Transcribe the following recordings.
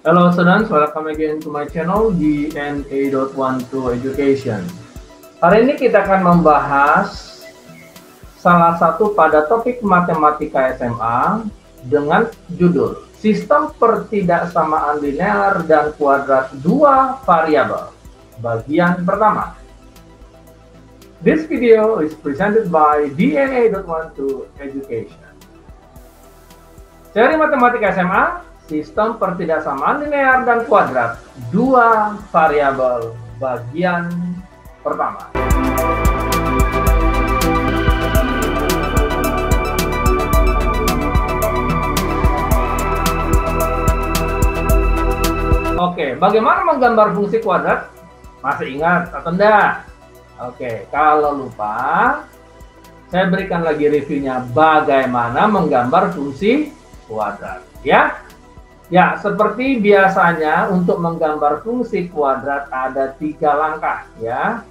Hello students, welcome again to my channel DNA.12 Education. Hari ini kita akan membahas salah satu pada topik matematika SMA dengan judul Sistem Pertidaksamaan Linear dan Kuadrat Dua Variabel, bagian pertama. This video is presented by DNA.12 Education. Seri matematika SMA, sistem pertidaksamaan linear dan kuadrat dua variabel, bagian pertama. Oke, bagaimana menggambar fungsi kuadrat? Masih ingat atau enggak? Oke, kalau lupa, saya berikan lagi reviewnya bagaimana menggambar fungsi kuadrat, ya. Ya, seperti biasanya untuk menggambar fungsi kuadrat ada 3 langkah, ya.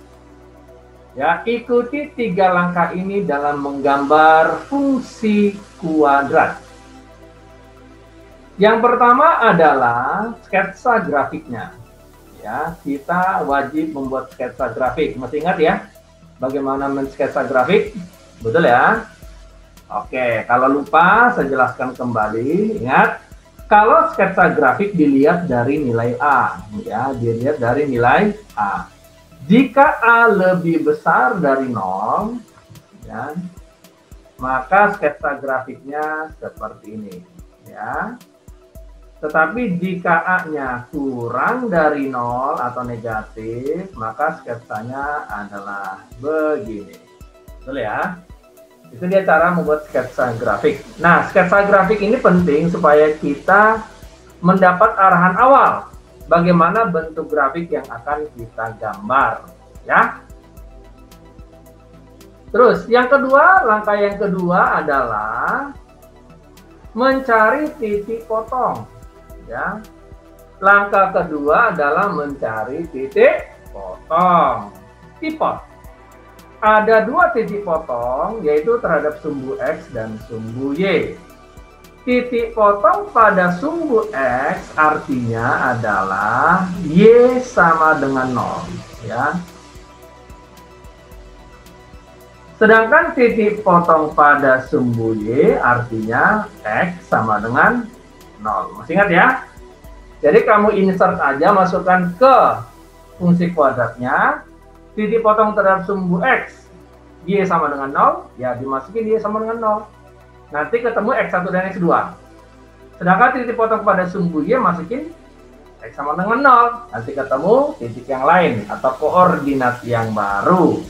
Ya, ikuti 3 langkah ini dalam menggambar fungsi kuadrat. Yang pertama adalah sketsa grafiknya. Ya, kita wajib membuat sketsa grafik. Masih ingat ya, bagaimana mensketsa grafik? Betul ya? Oke, kalau lupa saya jelaskan kembali. Ingat, kalau sketsa grafik dilihat dari nilai A, ya, dilihat dari nilai A. Jika A lebih besar dari 0, ya, maka sketsa grafiknya seperti ini, ya. Tetapi jika A-nya kurang dari 0 atau negatif, maka sketsanya adalah begini. Betul ya? Itu dia cara membuat sketsa grafik. Nah, sketsa grafik ini penting supaya kita mendapat arahan awal bagaimana bentuk grafik yang akan kita gambar, ya. Terus, langkah yang kedua adalah mencari titik potong, ya. Langkah kedua adalah mencari titik potong. Tipot. Ada 2 titik potong, yaitu terhadap sumbu X dan sumbu Y. Titik potong pada sumbu X artinya adalah Y sama dengan 0. Ya. Sedangkan titik potong pada sumbu Y artinya X sama dengan 0. Masih ingat ya? Jadi kamu insert aja, masukkan ke fungsi kuadratnya. Titik potong terhadap sumbu X, Y sama dengan 0, ya dimasukin Y sama dengan 0. Nanti ketemu X1 dan X2. Sedangkan titik potong pada sumbu Y masukin X sama dengan 0. Nanti ketemu titik yang lain atau koordinat yang baru.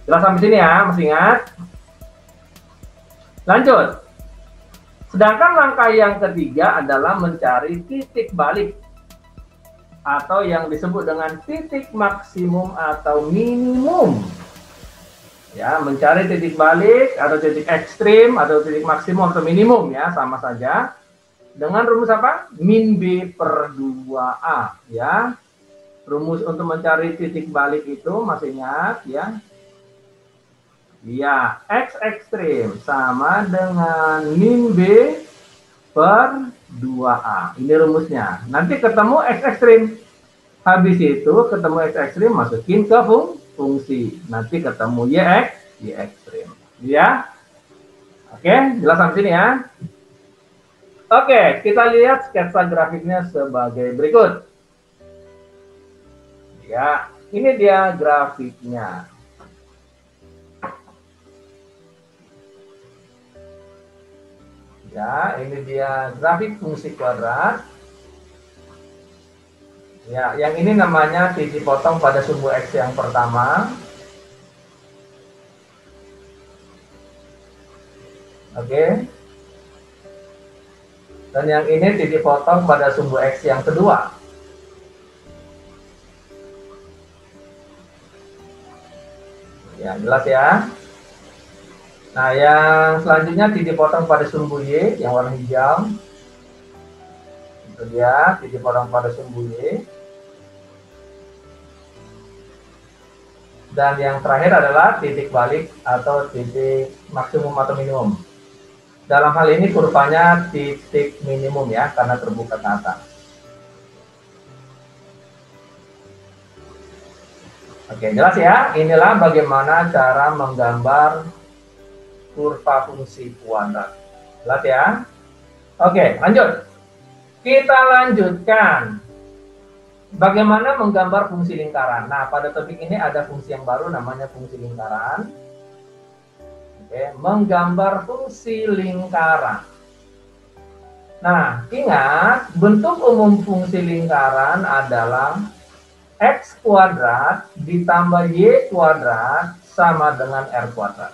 Jelas sampai sini ya, masih ingat? Lanjut. Sedangkan langkah yang ketiga adalah mencari titik balik, atau yang disebut dengan titik maksimum atau minimum. Ya, mencari titik balik atau titik ekstrim atau titik maksimum atau minimum, ya, sama saja. Dengan rumus apa? Min B per 2A, ya. Rumus untuk mencari titik balik itu masih ingat, ya. Ya, X ekstrim sama dengan min B per 2A. Ini rumusnya. Nanti ketemu X ekstrim. Habis itu ketemu X ekstrim, masukin ke fungsi. Nanti ketemu Y ekstrim. Ya. Oke, jelas sampai sini ya. Oke, kita lihat sketsa grafiknya sebagai berikut. Ya, ini dia grafiknya. Ya, ini dia grafik fungsi kuadrat. Ya, yang ini namanya titik potong pada sumbu X yang pertama. Oke. Dan yang ini titik potong pada sumbu X yang kedua. Ya, jelas ya. Nah, yang selanjutnya titik potong pada sumbu Y yang warna hijau. Itu dia titik potong pada sumbu Y. Dan yang terakhir adalah titik balik atau titik maksimum atau minimum. Dalam hal ini kurvanya titik minimum ya, karena terbuka ke atas. Oke, jelas ya. Inilah bagaimana cara menggambar kurva fungsi kuadrat. Jelas ya? Oke, lanjut. Kita lanjutkan. Bagaimana menggambar fungsi lingkaran? Nah, pada topik ini ada fungsi yang baru namanya fungsi lingkaran. Oke, menggambar fungsi lingkaran. Nah, ingat, bentuk umum fungsi lingkaran adalah X kuadrat ditambah Y kuadrat sama dengan R kuadrat.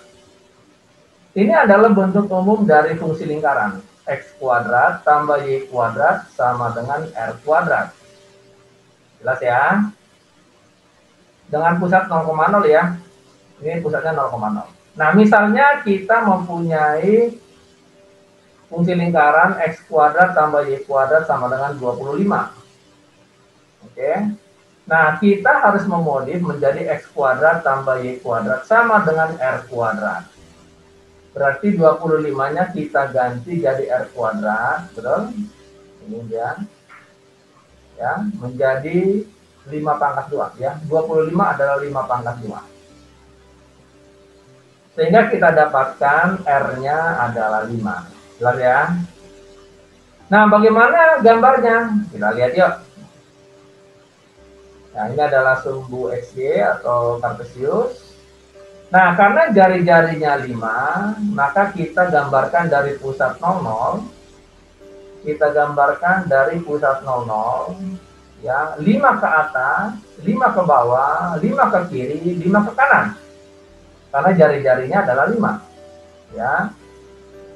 Ini adalah bentuk umum dari fungsi lingkaran. X kuadrat tambah Y kuadrat sama dengan R kuadrat. Jelas ya? Dengan pusat 0,0 ya. Ini pusatnya 0,0. Nah, misalnya kita mempunyai fungsi lingkaran X kuadrat tambah Y kuadrat sama dengan 25. Oke. Nah, kita harus memodif menjadi X kuadrat tambah Y kuadrat sama dengan R kuadrat. Berarti 25-nya kita ganti jadi R kuadrat, betul? Ini dia. Ya, menjadi 5 pangkat 2 ya. 25 adalah 5 pangkat 2. Sehingga kita dapatkan R-nya adalah 5. Jelas ya? Nah, bagaimana gambarnya? Kita lihat yuk. Nah, ini adalah sumbu XY atau Kartesius. Nah, karena jari-jarinya 5, maka kita gambarkan dari pusat 00. Kita gambarkan dari pusat 00, ya, 5 ke atas, 5 ke bawah, 5 ke kiri, 5 ke kanan. Karena jari-jarinya adalah 5. Ya.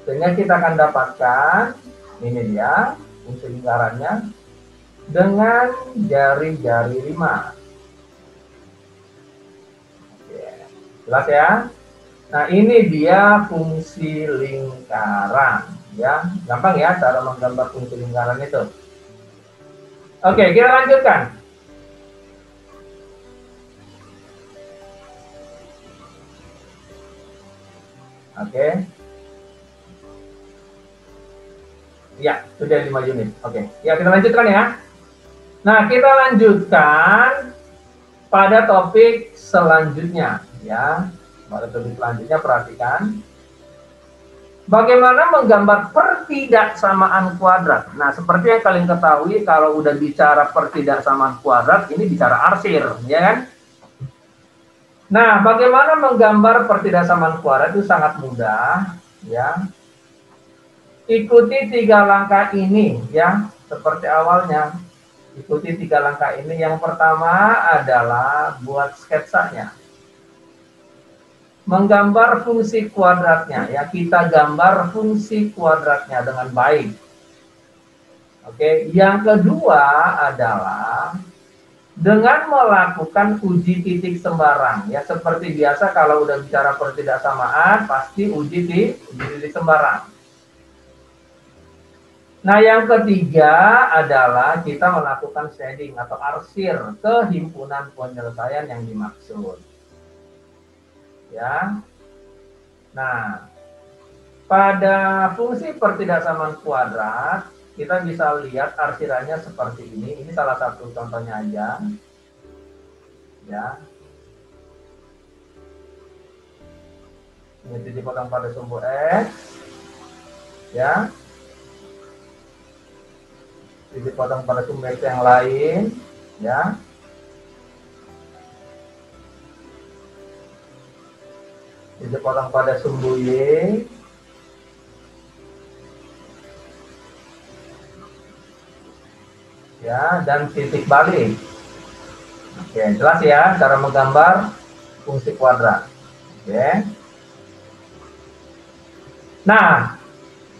Sehingga kita akan dapatkan, ini dia, fungsi lingkarannya, dengan jari-jari 5. Oke, jelas ya? Nah, ini dia fungsi lingkaran. Ya, gampang ya cara menggambar fungsi lingkaran itu. Oke, kita lanjutkan. Oke. Ya, sudah 5 unit. Oke, ya kita lanjutkan ya. Nah, kita lanjutkan pada topik selanjutnya ya. Pada topik selanjutnya perhatikan bagaimana menggambar pertidaksamaan kuadrat. Nah, seperti yang kalian ketahui kalau udah bicara pertidaksamaan kuadrat ini bicara arsir, ya kan? Nah, bagaimana menggambar pertidaksamaan kuadrat itu sangat mudah ya. Ikuti 3 langkah ini ya, seperti awalnya. Ikuti 3 langkah ini. Yang pertama adalah buat sketsanya. Menggambar fungsi kuadratnya. Ya, kita gambar fungsi kuadratnya dengan baik. Oke, yang kedua adalah dengan melakukan uji titik sembarang. Ya, seperti biasa kalau udah bicara pertidaksamaan, pasti uji titik sembarang. Nah, yang ketiga adalah kita melakukan shading atau arsir ke himpunan penyelesaian yang dimaksud. Ya. Nah, pada fungsi pertidaksamaan kuadrat, kita bisa lihat arsirannya seperti ini. Ini salah satu contohnya aja. Ya. Ini titik potong pada sumbu X. Ya. Titik potong pada sumber yang lain, ya. Titik potong pada sumbu Y, ya, dan titik balik. Oke, jelas ya cara menggambar fungsi kuadrat. Oke. Nah,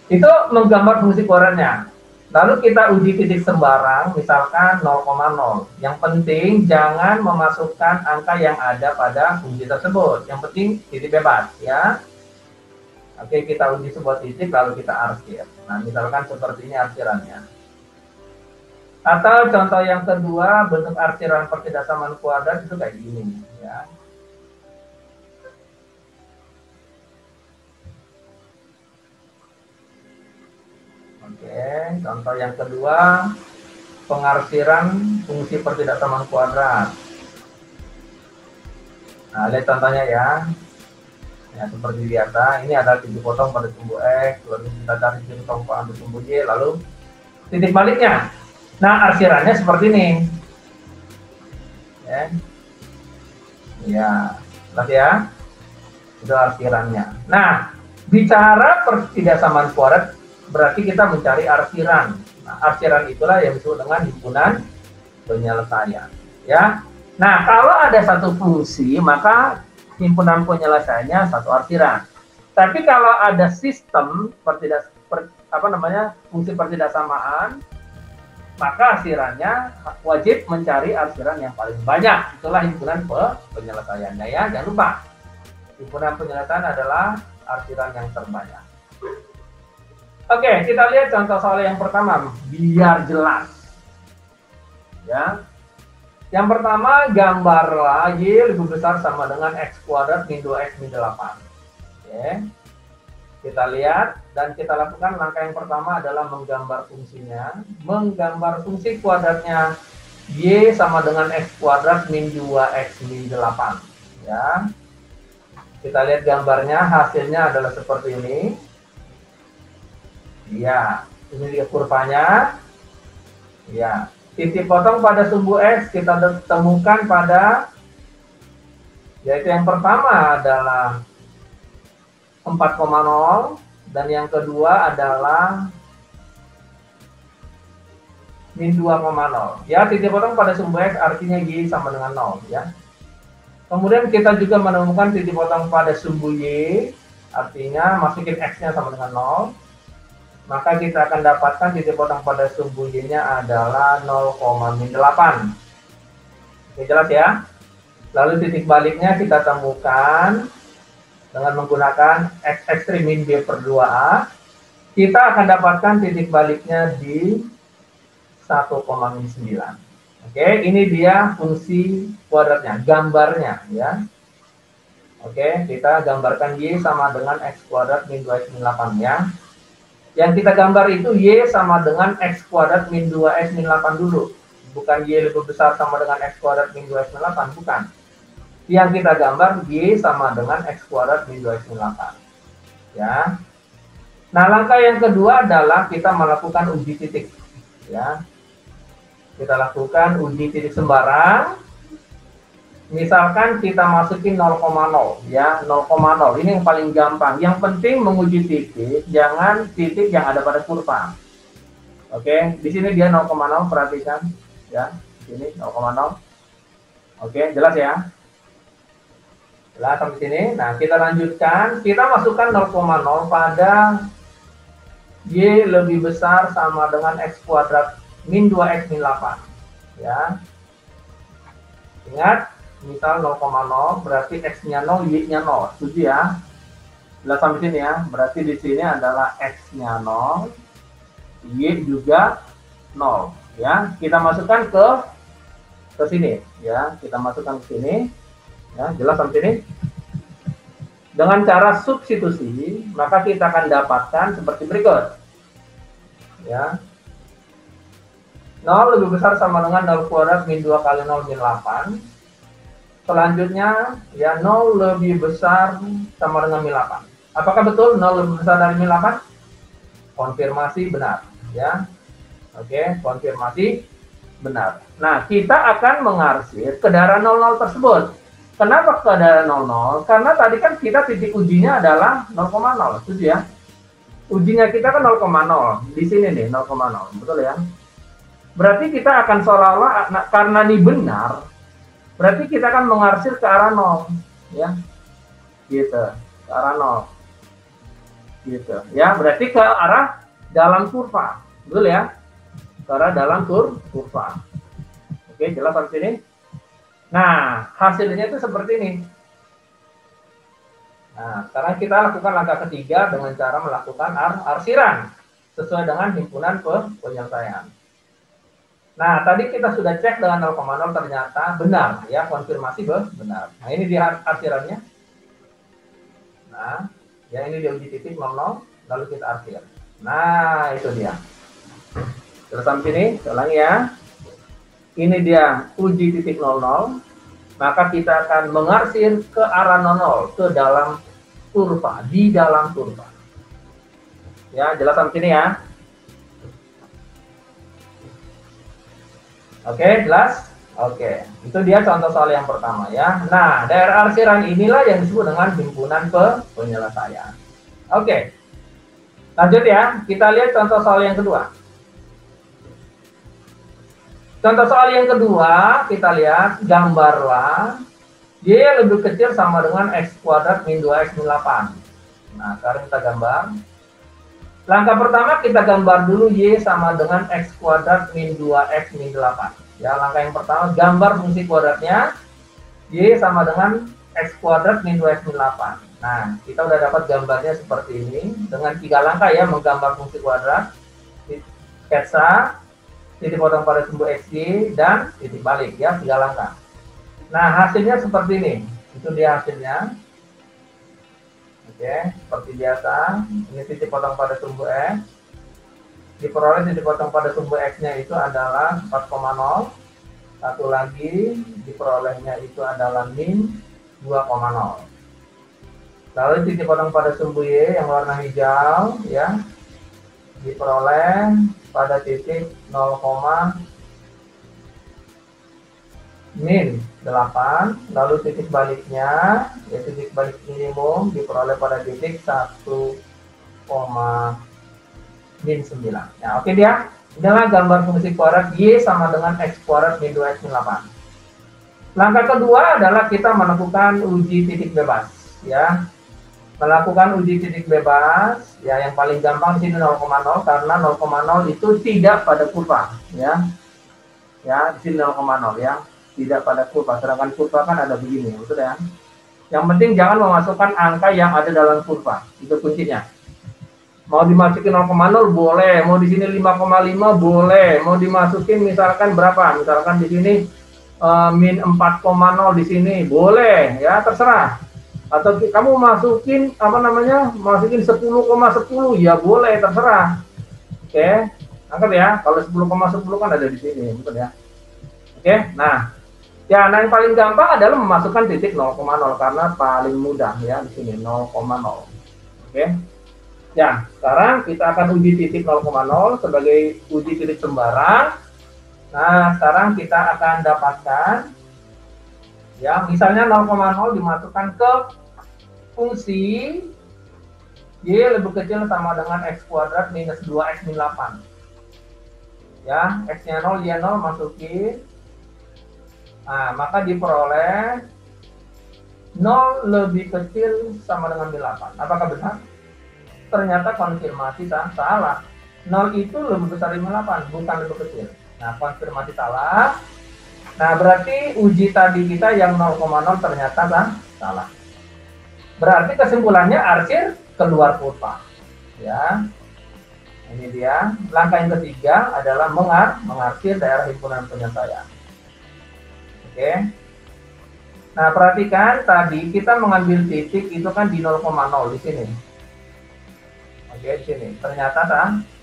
itu menggambar fungsi kuadratnya. Lalu kita uji titik sembarang, misalkan 0,0. Yang penting jangan memasukkan angka yang ada pada fungsi tersebut. Yang penting titik bebas, ya. Oke, kita uji sebuah titik, lalu kita arsir. Nah, misalkan seperti ini arsirannya. Atau contoh yang kedua, bentuk arsiran pertidaksamaan kuadrat itu kayak gini, ya. Oke, contoh yang kedua, pengarsiran fungsi pertidaksamaan kuadrat. Nah, lihat contohnya ya. Ya, seperti biasa, ini adalah titik potong pada sumbu X, lalu kita cari titik potong pada sumbu Y, lalu titik baliknya. Nah, arsirannya seperti ini. Ya, jelas ya. Itu arsirannya. Nah, bicara pertidaksamaan kuadrat, berarti kita mencari arsiran. Nah, arsiran itulah yang disebut dengan himpunan penyelesaian. Ya. Nah, kalau ada satu fungsi, maka himpunan penyelesaiannya satu arsiran. Tapi kalau ada sistem fungsi pertidaksamaan, maka arsirannya wajib mencari arsiran yang paling banyak. Itulah himpunan penyelesaiannya ya. Jangan lupa, himpunan penyelesaian adalah arsiran yang terbanyak. Oke, kita lihat contoh soal yang pertama biar jelas. Ya. Yang pertama, gambarlah Y lebih besar sama dengan X kuadrat min 2X min 8. Oke. Kita lihat dan kita lakukan langkah yang pertama adalah menggambar fungsinya. Menggambar fungsi kuadratnya Y sama dengan X kuadrat min 2X min 8. Ya. Kita lihat gambarnya, hasilnya adalah seperti ini. Ya, ini dia kurvanya. Ya. Titik potong pada sumbu X kita temukan pada, yaitu yang pertama adalah 4,0 dan yang kedua adalah min 2,0. Ya, titik potong pada sumbu X artinya Y sama dengan 0 ya. Kemudian kita juga menemukan titik potong pada sumbu Y, artinya masukin X-nya sama dengan 0. Maka kita akan dapatkan titik potong pada sumbu Y-nya adalah 0,8. Oke, jelas ya? Lalu titik baliknya kita temukan dengan menggunakan X ekstrim min B per 2A. Kita akan dapatkan titik baliknya di 1,9. Oke, ini dia fungsi kuadratnya, gambarnya ya. Oke, kita gambarkan Y sama dengan X kuadrat min 2X min 8 ya. Yang kita gambar itu Y sama dengan X kuadrat min 2X min 8 dulu. Bukan Y lebih besar sama dengan X kuadrat min 2X min 8, bukan. Yang kita gambar Y sama dengan X kuadrat min 2X min 8. Ya. Nah, langkah yang kedua adalah kita melakukan uji titik. Ya. Kita lakukan uji titik sembarang. Misalkan kita masukin 0,0 ya, 0,0 ini yang paling gampang. Yang penting menguji titik, jangan titik yang ada pada kurva. Oke, di sini dia 0,0, perhatikan ya, sini 0,0. Oke, jelas ya? Jelas sampai sini. Nah, kita lanjutkan, kita masukkan 0,0 pada Y lebih besar sama dengan X kuadrat min 2X min 8 ya. Ingat, misal 0,0 berarti X-nya 0, Y-nya 0. Setuju ya? Jelas sampai sini ya. Berarti di sini adalah X-nya 0, Y juga 0 ya. Kita masukkan ke sini ya. Kita masukkan ke sini. Ya, jelas sampai sini. Dengan cara substitusi, maka kita akan dapatkan seperti berikut. Ya. 0 lebih besar sama dengan 0 kuadrat min 2 kali 0 min 8. Selanjutnya, ya 0 lebih besar sama dengan min 8. Apakah betul 0 lebih besar dari min 8? Konfirmasi benar, ya. Oke, konfirmasi benar. Nah, kita akan mengarsir ke daerah 00 tersebut. Kenapa ke daerah 00? Karena tadi kan kita titik ujinya adalah 0,0, setuju ya? Ujinya kita kan 0,0. Di sini nih 0,0, betul ya? Berarti kita akan seolah-olah, karena ini benar, berarti kita akan mengarsir ke arah 0 ya. Gitu, ke arah 0. Gitu. Ya, berarti ke arah dalam kurva. Betul ya? Ke arah dalam kurva. Oke, jelas sampai sini? Nah, hasilnya itu seperti ini. Nah, sekarang kita lakukan langkah ketiga dengan cara melakukan arsiran sesuai dengan himpunan penyelesaian. Nah, tadi kita sudah cek dengan 0,0 ternyata benar ya, konfirmasi benar. Nah, ini dia arsirannya. Nah, ya ini dia uji titik 00, lalu kita arsir. Nah, itu dia. Terus sampai sini, saya ulangi ya. Ini dia uji titik 00. maka kita akan mengarsir ke arah 00, ke dalam kurva, di dalam kurva. Ya, jelas sampai sini ya. Oke, jelas? Oke, itu dia contoh soal yang pertama ya. Nah, daerah arsiran inilah yang disebut dengan himpunan penyelesaian. Oke, lanjut ya. Kita lihat contoh soal yang kedua. Contoh soal yang kedua, kita lihat, gambarlah Y lebih kecil sama dengan X kuadrat min 2X min 8. Nah, sekarang kita gambar. Langkah pertama kita gambar dulu Y sama dengan X kuadrat min 2X min 8. Ya, langkah yang pertama, gambar fungsi kuadratnya. Y sama dengan X kuadrat min 2X min 8. Nah, kita udah dapat gambarnya seperti ini. Dengan 3 langkah ya, menggambar fungsi kuadrat. Sketsa, titik potong pada sumbu XY, dan titik balik ya, 3 langkah. Nah, hasilnya seperti ini. Itu dia hasilnya. Oke, seperti biasa. Ini titik potong pada sumbu X. Diperoleh titik potong pada sumbu X-nya itu adalah 4,0. Satu lagi, diperolehnya itu adalah min 2,0. Lalu titik potong pada sumbu Y yang warna hijau, ya, diperoleh pada titik 0, min 8, lalu titik baliknya, ya titik balik minimum diperoleh pada titik 1, min 9. Ya, oke dia. Inilah gambar fungsi kuadrat Y sama dengan X kuadrat min 2X min 8. Langkah kedua adalah kita melakukan uji titik bebas, ya. Melakukan uji titik bebas, ya, yang paling gampang di sini 0,0 karena 0,0 itu tidak pada kurva, ya. Ya, di sini 0,0 ya. Tidak pada kurva, sedangkan kurva kan ada begini, betul ya. Yang penting jangan memasukkan angka yang ada dalam kurva, itu kuncinya. Mau dimasukin 0,0 boleh, mau di sini 5,5 boleh, mau dimasukin misalkan berapa? Misalkan di sini min 4,0 di sini boleh, ya terserah. Atau kamu masukin apa namanya? Masukin 10,10 ya boleh, terserah. Oke, angkat ya. Kalau 10,10 kan ada di sini, betul ya. Oke, nah. Ya, nah yang paling gampang adalah memasukkan titik 0,0 karena paling mudah ya di sini 0,0. Oke. Ya, sekarang kita akan uji titik 0,0 sebagai uji titik sembarang. Nah, sekarang kita akan dapatkan ya, misalnya 0,0 dimasukkan ke fungsi Y lebih kecil sama dengan X kuadrat minus 2X min 8. Ya, X-nya 0, Y 0 masukin. Nah, maka diperoleh 0 lebih kecil sama dengan min 8. Apakah benar? Ternyata konfirmasi salah. 0 itu lebih besar dari min 8, bukan lebih kecil. Nah, konfirmasi salah. Nah, berarti uji tadi kita yang 0,0 ternyata salah. Berarti kesimpulannya arsir keluar kurva. Ya. Ini dia. Langkah yang ketiga adalah mengarsir daerah himpunan penyelesaian. Oke. Nah, perhatikan tadi kita mengambil titik itu kan di 0,0 di sini. Oke, di sini. Ternyata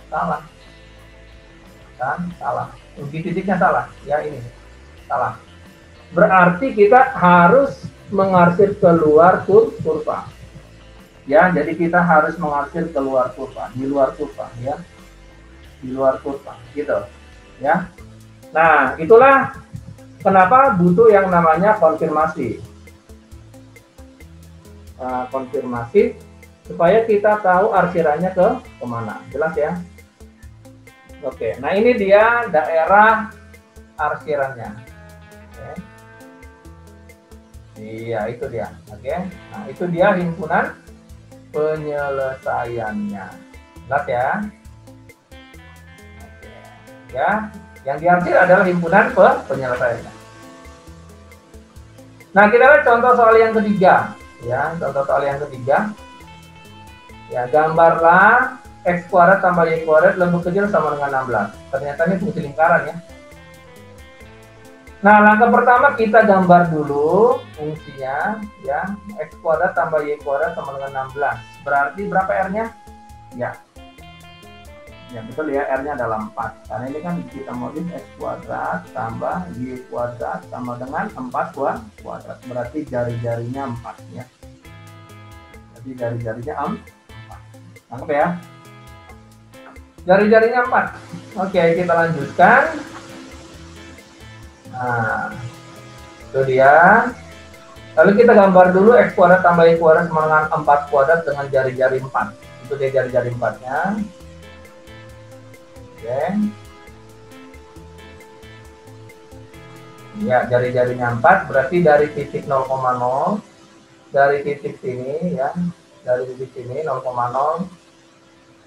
salah. Kan salah. Uji titiknya salah. Ya, ini. Salah. Berarti kita harus mengarsir keluar kurva. Ya, jadi kita harus mengarsir keluar kurva, di luar kurva ya. Di luar kurva, gitu. Ya. Nah, itulah kenapa butuh yang namanya konfirmasi. Nah, konfirmasi supaya kita tahu arsirannya kemana. Jelas ya? Oke, nah ini dia daerah arsirannya. Oke. Iya, itu dia. Oke, nah itu dia himpunan penyelesaiannya. Jelas ya? Oke. Ya, yang diarsir adalah himpunan penyelesaiannya. Nah, kita lihat contoh soal yang ketiga. Ya, contoh soal yang ketiga. Ya, gambarlah X kuadrat tambah Y kuadrat lebih kecil sama dengan 16. Ternyata ini fungsi lingkaran ya. Nah, langkah pertama kita gambar dulu fungsinya. Ya, X kuadrat tambah Y kuadrat sama dengan 16. Berarti berapa R-nya? Ya. Ya betul ya, R-nya adalah 4. Karena ini kan kita modif X kuadrat tambah Y kuadrat sama dengan 4 kuadrat. Berarti jari-jarinya 4 ya. Jadi jari-jarinya 4. Tangkap ya. Jari-jarinya 4. Oke, kita lanjutkan. Nah, itu dia. Lalu kita gambar dulu X kuadrat tambah Y kuadrat sama dengan 4 kuadrat dengan jari-jari 4. Itu dia jari-jari 4-nya. Oke. Ya, jari-jarinya 4 berarti dari titik 0,0 dari titik sini ya, dari titik sini 0,0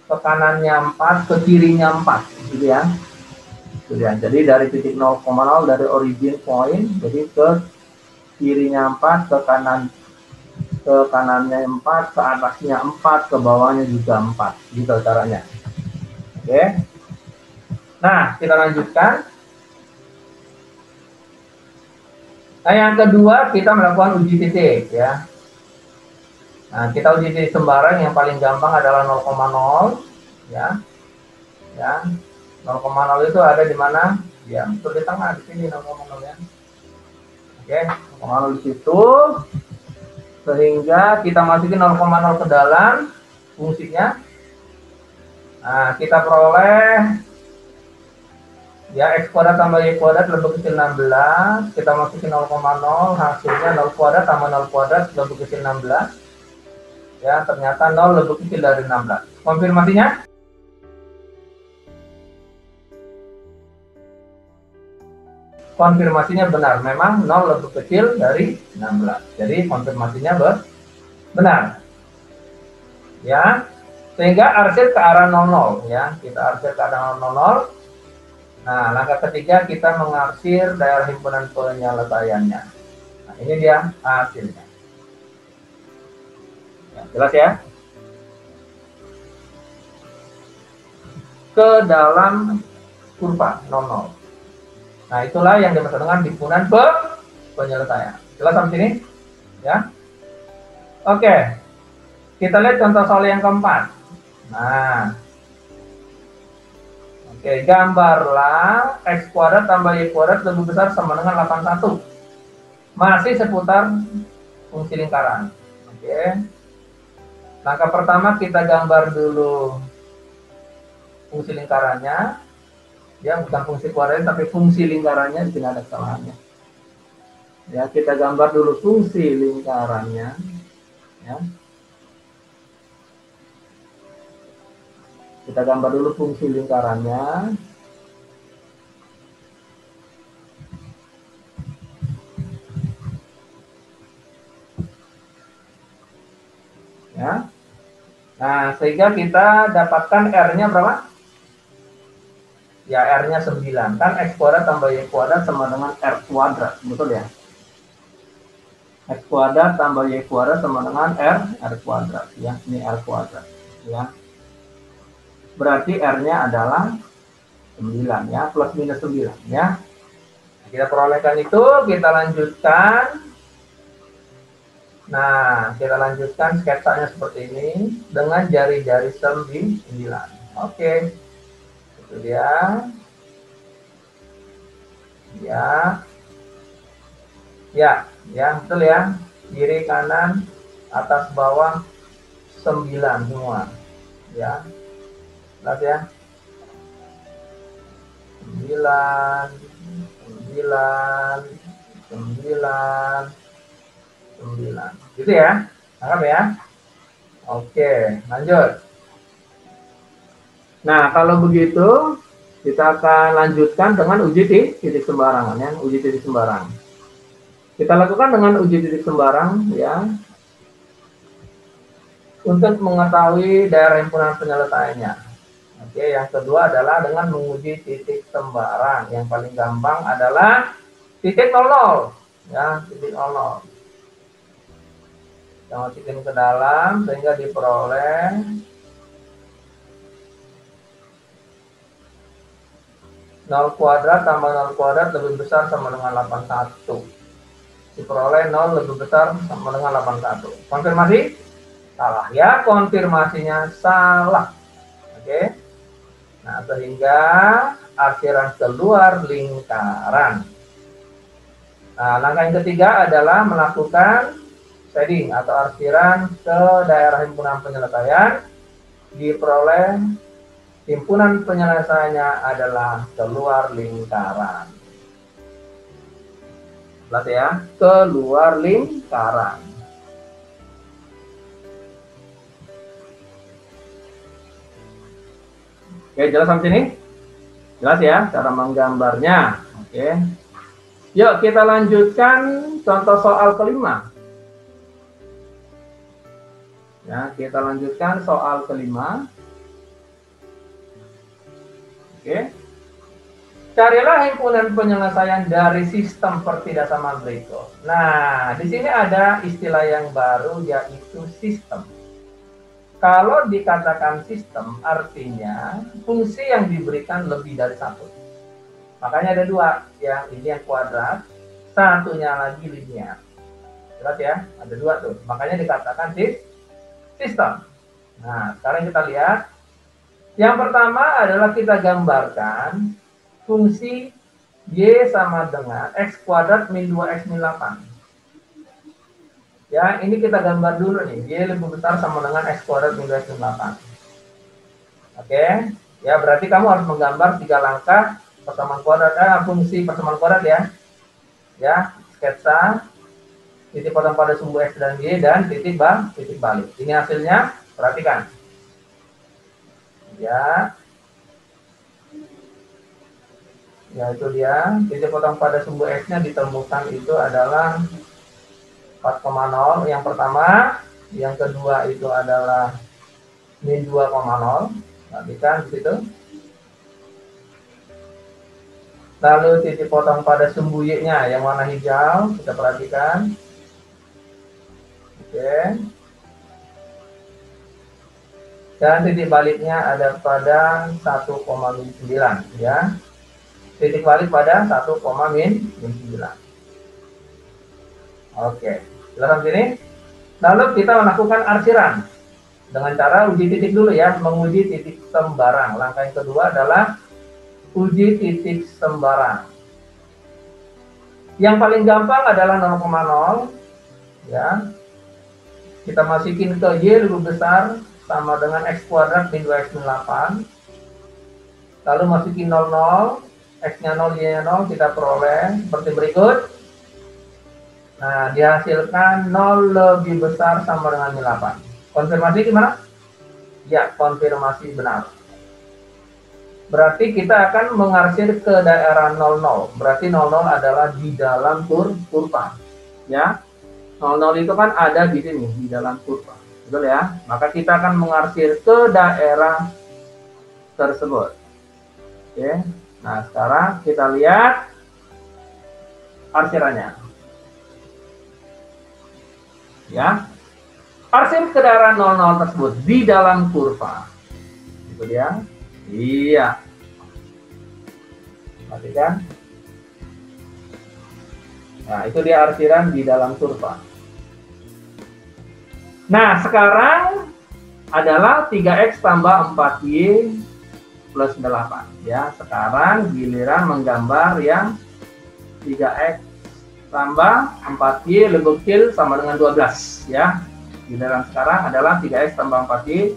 ke kanannya 4 ke kirinya 4 gitu ya. Gitu ya. Jadi dari titik 0,0 dari origin point jadi ke kirinya 4 ke kanannya 4 ke atasnya 4 ke bawahnya juga 4 gitu caranya. Oke. Nah, kita lanjutkan. Nah, yang kedua kita melakukan uji titik ya. Nah, kita uji titik sembarang yang paling gampang adalah 0,0 ya. Ya. 0,0 itu ada di mana? Ya, betul di tengah di sini 0,0 ya. Oke, 0,0 di situ. Sehingga kita masukin 0,0 ke dalam fungsinya. Nah, kita peroleh ya X kuadrat tambah Y kuadrat lebih kecil 16, kita masukin 0,0, hasilnya 0 kuadrat tambah 0 kuadrat lebih kecil 16. Ya, ternyata 0 lebih kecil dari 16. Konfirmasinya? Konfirmasinya benar, memang 0 lebih kecil dari 16. Jadi konfirmasinya benar. Ya, sehingga arsir ke arah 00 ya, kita arsir ke arah 00. Nah, langkah ketiga kita mengarsir daerah himpunan penyelesaiannya. Nah, ini dia hasilnya. Ya, jelas ya? Ke dalam kurva 00. Nah, itulah yang dimaksud dengan himpunan penyelesaian. Jelas sampai sini? Ya. Oke. Kita lihat contoh soal yang keempat. Nah, oke, gambarlah X kuadrat tambah Y kuadrat lebih besar sama dengan 81. Masih seputar fungsi lingkaran. Oke. Langkah pertama kita gambar dulu fungsi lingkarannya. Ya, bukan fungsi kuadrat tapi fungsi lingkarannya, di sini ada kesalahannya. Ya, kita gambar dulu fungsi lingkarannya. Ya. Kita gambar dulu fungsi lingkarannya. Ya. Nah, sehingga kita dapatkan R-nya berapa? Ya, R-nya 9. Kan X kuadrat tambah Y kuadrat sama dengan R kuadrat. Betul ya? X kuadrat tambah Y kuadrat sama dengan R kuadrat. Ya, ini R kuadrat. Ya. Berarti R-nya adalah 9 ya, plus minus 9 ya. Kita perolehkan itu, kita lanjutkan. Nah, kita lanjutkan sketsanya seperti ini dengan jari-jari 9. Oke. Itu dia. Ya. Ya, betul ya. Kiri, kanan, atas, bawah 9 semua. Ya. Jelas ya. 9 gitu ya. Paham ya? Oke, lanjut. Nah, kalau begitu kita akan lanjutkan dengan uji titik sembarangan ya, uji titik sembarang. Kita lakukan dengan uji titik sembarang ya. Untuk mengetahui daerah himpunan penyelesaiannya. Oke, yang kedua adalah dengan menguji titik sembarang. Yang paling gampang adalah titik 00 ya, titik 00. Kita masukin ke dalam sehingga diperoleh 0 kuadrat tambah 0 kuadrat lebih besar sama dengan 81. Diperoleh 0 lebih besar sama dengan 81. Konfirmasi? Salah ya, konfirmasinya salah. Oke. Nah, sehingga arsiran keluar lingkaran. Nah, langkah yang ketiga adalah melakukan shading atau arsiran ke daerah himpunan penyelesaian. Diperoleh himpunan penyelesaiannya adalah keluar lingkaran. Jelas ya, keluar lingkaran. Oke, jelas sampai sini? Jelas ya cara menggambarnya. Oke. Yuk kita lanjutkan contoh soal kelima. Ya, kita lanjutkan soal kelima. Oke. Carilah himpunan penyelesaian dari sistem pertidasamaan berikut. Nah, di sini ada istilah yang baru yaitu sistem. Kalau dikatakan sistem, artinya fungsi yang diberikan lebih dari satu. Makanya ada dua, yang ini yang kuadrat, satunya lagi linear. Jelas ya, ada dua tuh. Makanya dikatakan sistem. Nah, sekarang kita lihat. Yang pertama adalah kita gambarkan fungsi Y sama dengan X kuadrat min 2X min 8. Ya, ini kita gambar dulu nih. Y lebih besar sama dengan X kuadrat min 2X min 8. Oke. Ya, berarti kamu harus menggambar 3 langkah persamaan kuadrat, fungsi persamaan kuadrat ya. Ya, sketsa, titik potong pada sumbu X dan Y, dan titik balik. Ini hasilnya, perhatikan. Ya. Ya, itu dia. Titik potong pada sumbu X-nya ditemukan itu adalah 4,0 yang pertama, yang kedua itu adalah min 2,0. Perhatikan di situ. Lalu titik potong pada sumbu Y-nya yang warna hijau, kita perhatikan. Oke. Dan titik baliknya ada pada 1,9 ya. Titik balik pada 1,9. Oke, jelas sini. Lalu kita melakukan arsiran dengan cara uji titik dulu ya, menguji titik sembarang. Langkah yang kedua adalah uji titik sembarang. Yang paling gampang adalah 0,0 ya. Kita masukin ke Y lebih besar sama dengan X kuadrat min 2X min 8. Lalu masukin 00, X-nya 0, Y-nya 0, kita peroleh seperti berikut. Nah, dihasilkan 0 lebih besar sama dengan min 8. Konfirmasi gimana? Ya, konfirmasi benar. Berarti kita akan mengarsir ke daerah 00. Berarti 00 adalah di dalam kurva. Ya, 00 itu kan ada di sini, di dalam kurva. Betul ya? Maka kita akan mengarsir ke daerah tersebut. Oke. Nah, sekarang kita lihat arsirannya. Ya. Arsir ke daerah 00 tersebut di dalam kurva. Itu dia. Iya. Perhatikan. Nah, itu dia arsiran di dalam kurva. Nah, sekarang adalah 3X tambah 4Y plus 8. Ya, sekarang giliran menggambar yang 3X tambah 4Y lebih kecil sama dengan 12. Ya, giliran sekarang adalah 3X tambah 4Y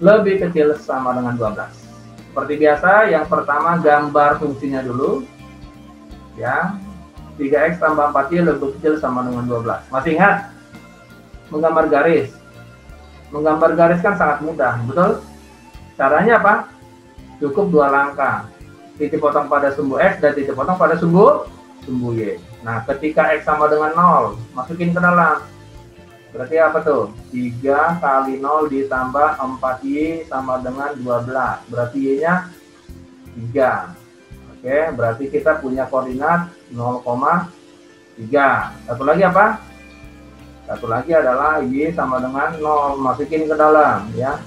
lebih kecil sama dengan 12. Seperti biasa, yang pertama gambar fungsinya dulu. Ya, 3X tambah 4Y lebih kecil sama dengan 12. Masih ingat? Menggambar garis. Menggambar garis kan sangat mudah, betul? Caranya apa? Cukup 2 langkah. Titik potong pada sumbu X dan titik potong pada sumbu Y. Nah, ketika X sama dengan 0, masukin ke dalam. Berarti apa tuh? 3 kali 0 ditambah 4Y sama dengan 12. Berarti Y-nya 3. Oke, berarti kita punya koordinat 0,3. Satu lagi apa? Satu lagi adalah Y sama dengan 0. Masukin ke dalam ya.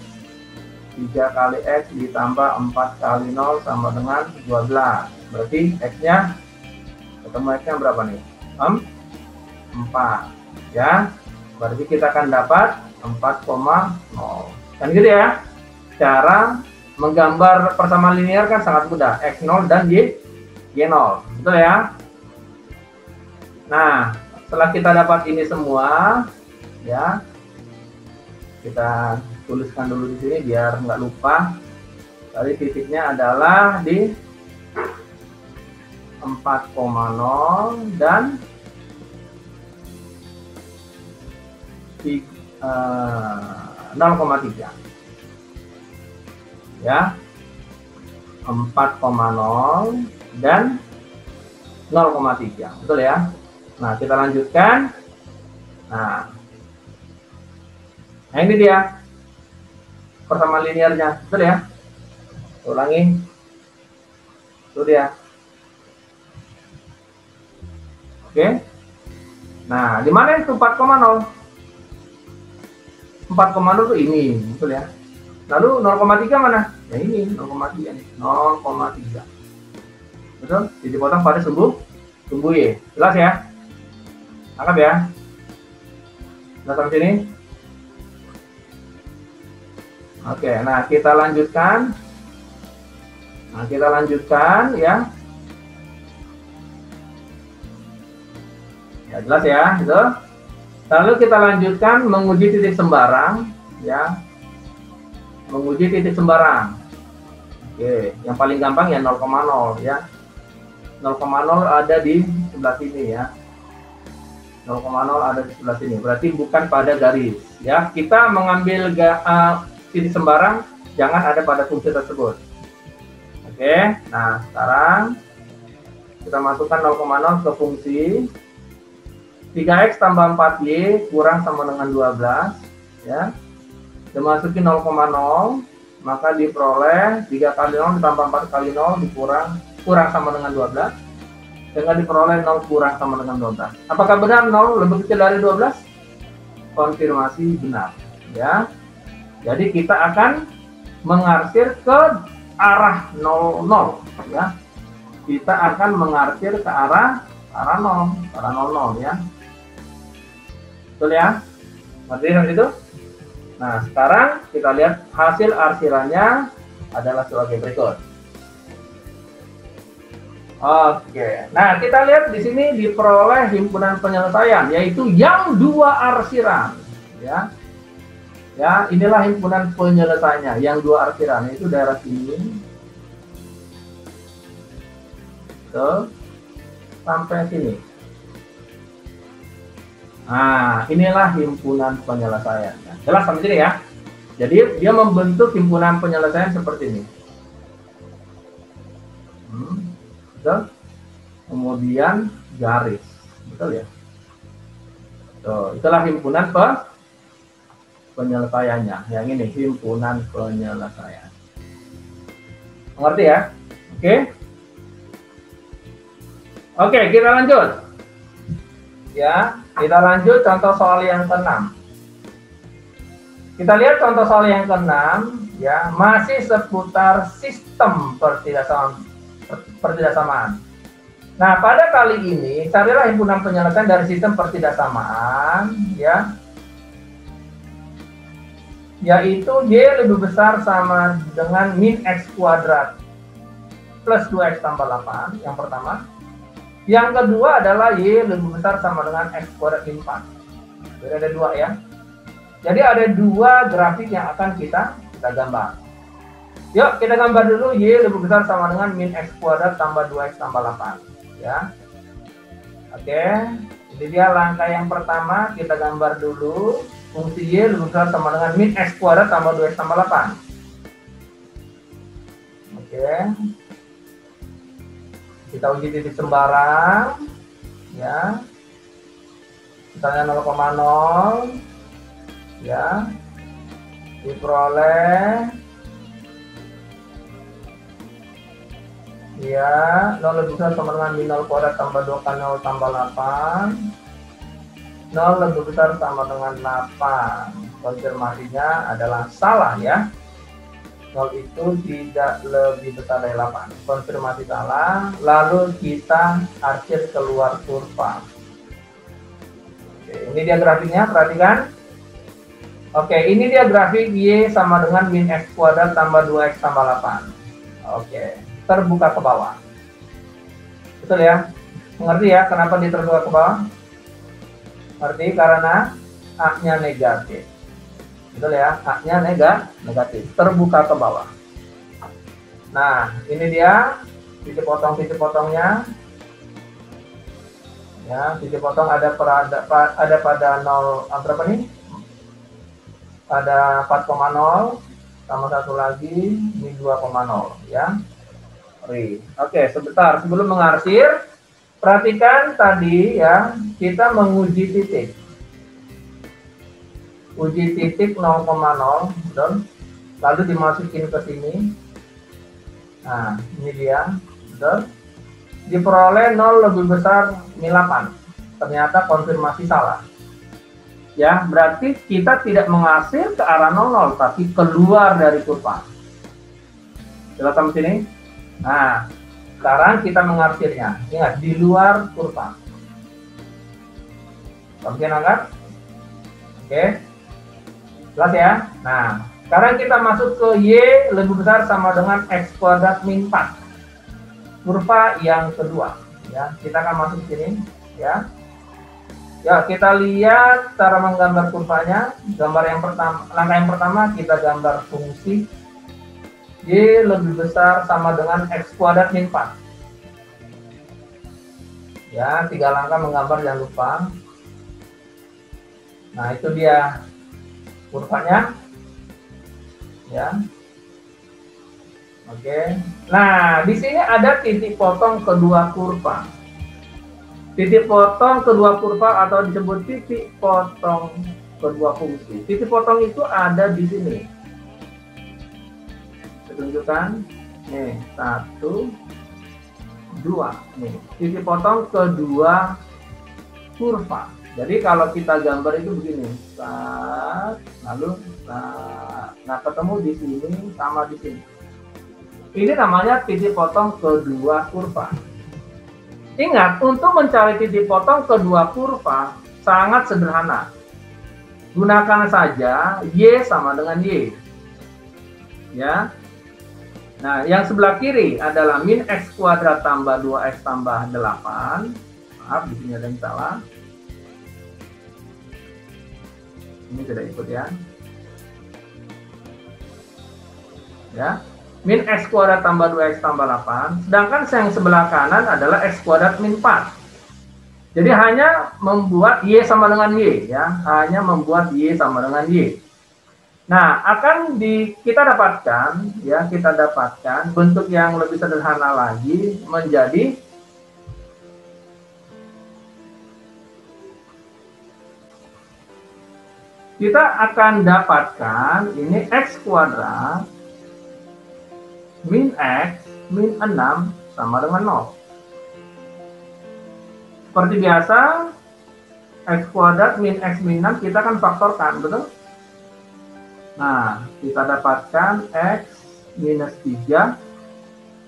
3 kali X ditambah 4 kali 0 sama dengan 12. Berarti X-nya, ketemu X-nya berapa nih? 4. Ya. Berarti kita akan dapat 4,0. Kan gitu ya. Cara menggambar persamaan linear kan sangat mudah, X0 dan Y0, betul ya? Nah, setelah kita dapat ini semua, ya, kita tuliskan dulu di sini biar nggak lupa. Tadi titiknya adalah di 4,0 dan 0,3. Ya, 4,0 dan 0,3, betul ya? Nah, kita lanjutkan. Nah, ini dia persamaan linearnya, betul ya? Ulangi, itu dia. Oke. Nah, di mana itu 4,0? 4,0 itu ini, betul ya? Lalu 0,3 mana? Ya ini 0,3 nih, 0,3. Betul? Dipotong pada sumbu Y. Jelas ya? Anggap ya. Jelas sampai sini? Oke, nah kita lanjutkan. Nah, kita lanjutkan ya. Ya, jelas ya, gitu. Lalu kita lanjutkan menguji titik sembarang, ya. Menguji titik sembarang. Oke, yang paling gampang ya 0,0 ya. 0,0 ada di sebelah sini ya. 0,0 ada di sebelah sini. Berarti bukan pada garis ya. Kita mengambil titik sembarang jangan ada pada fungsi tersebut. Oke, nah sekarang kita masukkan 0,0 ke fungsi 3x tambah 4y kurang sama dengan 12 ya. Dimasuki 0,0, maka diperoleh 3 kali 0 ditambah 4 kali 0 kurang sama dengan 12. Dengan diperoleh 0 kurang sama dengan 12. Apakah benar 0 lebih kecil dari 12? Konfirmasi benar ya. Jadi kita akan mengarsir ke arah 00 ya. Kita akan mengarsir ke arah 0 ya. Betul ya? Ngerti sampai itu? Nah, sekarang kita lihat hasil arsirannya adalah sebagai berikut. Oke, nah kita lihat di sini diperoleh himpunan penyelesaian, yaitu yang 2 arsiran, ya. Ya, inilah himpunan penyelesaiannya, yang 2 arsiran, yaitu daerah sini, tuh, sampai sini. Nah, inilah himpunan penyelesaian. Jelas sampai sini ya. Jadi dia membentuk himpunan penyelesaian seperti ini. Betul? Kemudian garis, betul ya. Tuh, itulah himpunan penyelesaiannya. Yang ini himpunan penyelesaian. Mengerti ya? Oke. Oke, kita lanjut. Ya, kita lanjut contoh soal yang ke-6. Kita lihat contoh soal yang ke-6 ya, masih seputar sistem pertidaksamaan. Nah, pada kali ini carilah himpunan penyelesaian dari sistem pertidaksamaan ya. Yaitu Y lebih besar sama dengan min X kuadrat plus 2X tambah 8 yang pertama. Yang kedua adalah Y lebih besar sama dengan X kuadrat min 4. Jadi ada 2 ya. Jadi ada 2 grafik yang akan kita gambar. Yuk kita gambar dulu Y lebih besar sama dengan min X kuadrat tambah 2X tambah 8 ya. Oke, ini dia langkah yang pertama, kita gambar dulu fungsi Y lebih besar sama dengan min X kuadrat tambah 2X tambah 8. Oke, kita uji titik sembarang ya, misalnya 0,0 ya, diperoleh ya 0 lebih besar sama dengan min 0 kuadrat tambah 2 kali 0 tambah 8. 0 lebih besar sama dengan 8. Konfirmasinya adalah salah ya. 0 itu tidak lebih besar dari 8. Konfirmasi salah. Lalu kita arsir keluar kurva. Oke, ini dia grafiknya, perhatikan. Oke, ini dia grafik Y sama dengan min X kuadrat tambah 2X tambah 8. Oke, terbuka ke bawah. Betul ya? Mengerti ya kenapa dia terbuka ke bawah? Ngerti? Karena A-nya negatif. Betul ya? A-nya negatif. Terbuka ke bawah. Nah, ini dia titik potongnya. Ya, titik potong ada pada 0, berapa nih? Ada 4,0 sama satu lagi min 2,0 ya. Oke, sebentar sebelum mengarsir, perhatikan tadi ya, kita menguji titik. Uji titik 0,0 betul. Lalu dimasukin ke sini. Nah, ini dia, betul. Diperoleh 0 lebih besar min 8. Ternyata konfirmasi salah. Ya, berarti kita tidak mengarsir ke arah 00, tapi keluar dari kurva. Coba sampai sini. Nah, sekarang kita mengarsirnya. Ingat, di luar kurva. Sampai angkat? Oke. Jelas ya? Nah, sekarang kita masuk ke Y lebih besar sama dengan X kuadrat min 4. Kurva yang kedua. Ya, kita akan masuk ke sini. Ya. Ya, kita lihat cara menggambar kurvanya. Gambar yang pertama, langkah yang pertama kita gambar fungsi Y lebih besar sama dengan X kuadrat min 4. Ya, 3 langkah menggambar, jangan lupa. Nah, itu dia kurvanya. Ya. Oke. Nah, di sini ada titik potong kedua kurva. Titik potong kedua kurva atau disebut titik potong kedua fungsi. Titik potong itu ada di sini. Saya tunjukkan. Nih, 1, 2. Nih, titik potong kedua kurva. Jadi kalau kita gambar itu begini. Lalu nah ketemu di sini sama di sini. Ini namanya titik potong kedua kurva. Ingat, untuk mencari titik potong kedua kurva sangat sederhana. Gunakan saja Y sama dengan Y. Ya. Nah, yang sebelah kiri adalah min X kuadrat tambah 2X tambah 8. Maaf, di sini ada yang salah. Ini tidak ikut ya. Ya. Min X kuadrat tambah 2X tambah 8, sedangkan yang sebelah kanan adalah X kuadrat min 4. Jadi hanya membuat Y sama dengan Y, ya, hanya membuat Y sama dengan Y. Nah, akan kita dapatkan, ya, kita dapatkan bentuk yang lebih sederhana lagi menjadi kita akan dapatkan ini X kuadrat min X min 6 sama dengan 0. Seperti biasa, X kuadrat min X min 6 kita akan faktorkan, betul? Nah, kita dapatkan X minus 3,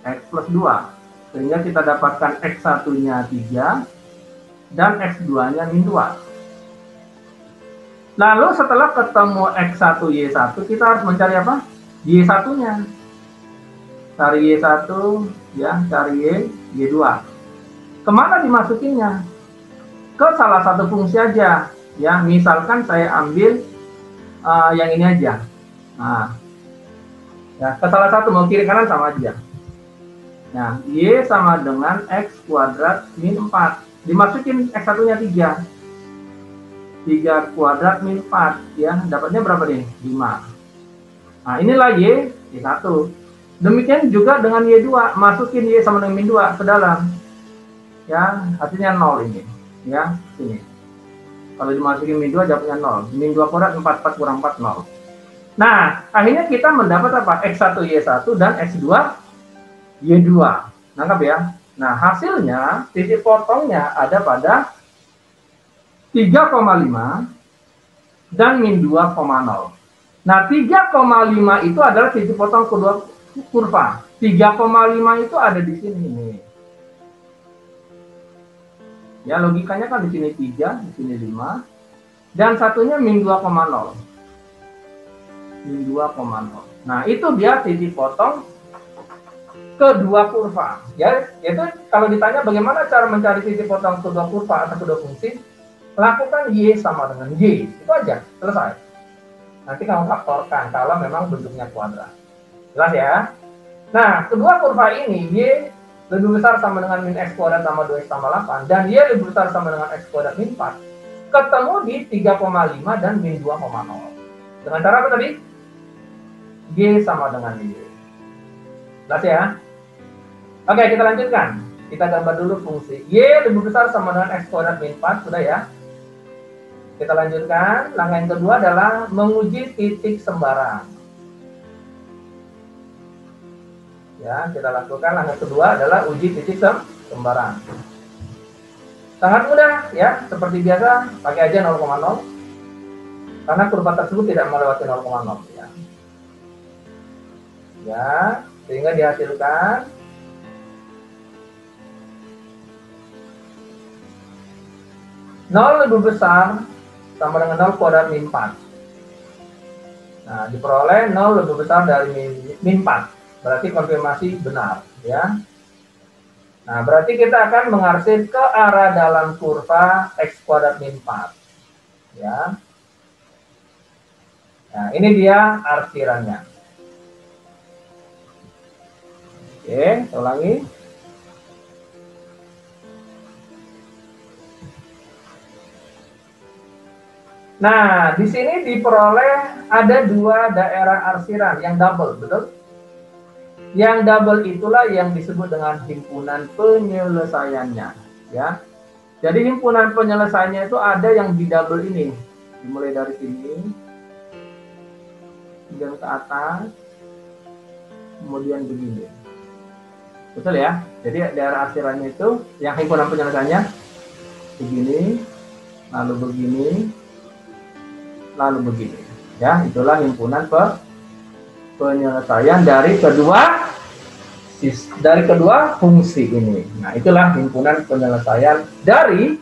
X plus 2. Sehingga kita dapatkan X1-nya 3, dan X2-nya min 2. Lalu setelah ketemu X1, Y1, kita harus mencari apa? Y1-nya. Cari Y1, ya, cari Y2. Kemana dimasukinnya? Ke salah satu fungsi aja, ya. Misalkan saya ambil yang ini aja. Nah, ya, ke salah satu, mau kiri kanan sama aja. Nah, Y sama dengan X kuadrat min 4. Dimasukin X1-nya 3. 3 kuadrat min 4, ya. Dapatnya berapa nih? 5. Nah, inilah Y1. Demikian juga dengan Y2, masukin Y sama dengan min 2 ke dalam. Ya, artinya 0 ini. Ya, sini. Kalau dimasukin min 2, jawabnya 0. Min 2 kuadrat, 4 kurang 4, 0. Nah, akhirnya kita mendapat apa? X1, Y1, dan X2, Y2. Nangkap ya? Nah, hasilnya, titik potongnya ada pada 3,5 dan min 2,0. Nah, 3,5 itu adalah titik potong kedua kurva. 3,5 itu ada di sini nih. Ya, logikanya kan di sini 3, di sini 5, dan satunya min 2,0. min 2,0. Nah, itu dia titik potong kedua kurva. Ya, itu kalau ditanya bagaimana cara mencari titik potong kedua kurva atau kedua fungsi, lakukan Y sama dengan Y. Itu aja, selesai. Nanti kamu faktorkan kalau memang bentuknya kuadrat. Jelas ya? Nah, kedua kurva ini, Y lebih besar sama dengan min X kuadrat tambah 2X tambah 8, dan Y lebih besar sama dengan X kuadrat min 4, ketemu di 3,5 dan min 2,0. Dengan cara apa tadi? Y sama dengan Y. Jelas ya? Oke, kita lanjutkan. Kita gambar dulu fungsi. Y lebih besar sama dengan X kuadrat min 4, sudah ya? Kita lanjutkan. Langkah yang kedua adalah menguji titik sembarang. Ya, kita lakukan. Langkah kedua adalah uji titik sembarang. Sangat mudah ya, seperti biasa, pakai aja 0,0. Karena kurva tersebut tidak melewati 0,0 ya. Ya, sehingga dihasilkan nol lebih besar sama dengan 0 kuadrat min 4. Nah, diperoleh 0 lebih besar dari min 4. Berarti konfirmasi benar, ya. Nah, berarti kita akan mengarsir ke arah dalam kurva X kuadrat min 4. Ya. Nah, ini dia arsirannya. Oke, ulangi. Nah, di sini diperoleh ada dua daerah arsiran yang double, betul? Yang double itulah yang disebut dengan himpunan penyelesaiannya, ya. Jadi himpunan penyelesaiannya itu ada yang di double ini, dimulai dari sini, kemudian ke atas, kemudian begini, betul ya? Jadi daerah arsirannya itu yang himpunan penyelesaiannya begini, lalu begini, lalu begini, ya. Itulah himpunan penyelesaian dari kedua fungsi ini. Nah, itulah himpunan penyelesaian dari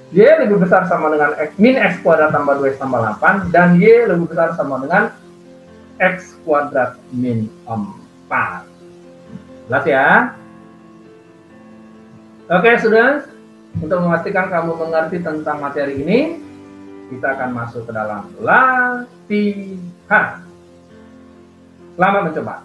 Y lebih besar sama dengan min X kuadrat tambah 2X tambah 8, dan Y lebih besar sama dengan X kuadrat min 4. Jelas ya? Oke, students, untuk memastikan kamu mengerti tentang materi ini, kita akan masuk ke dalam latihan. Selamat mencoba.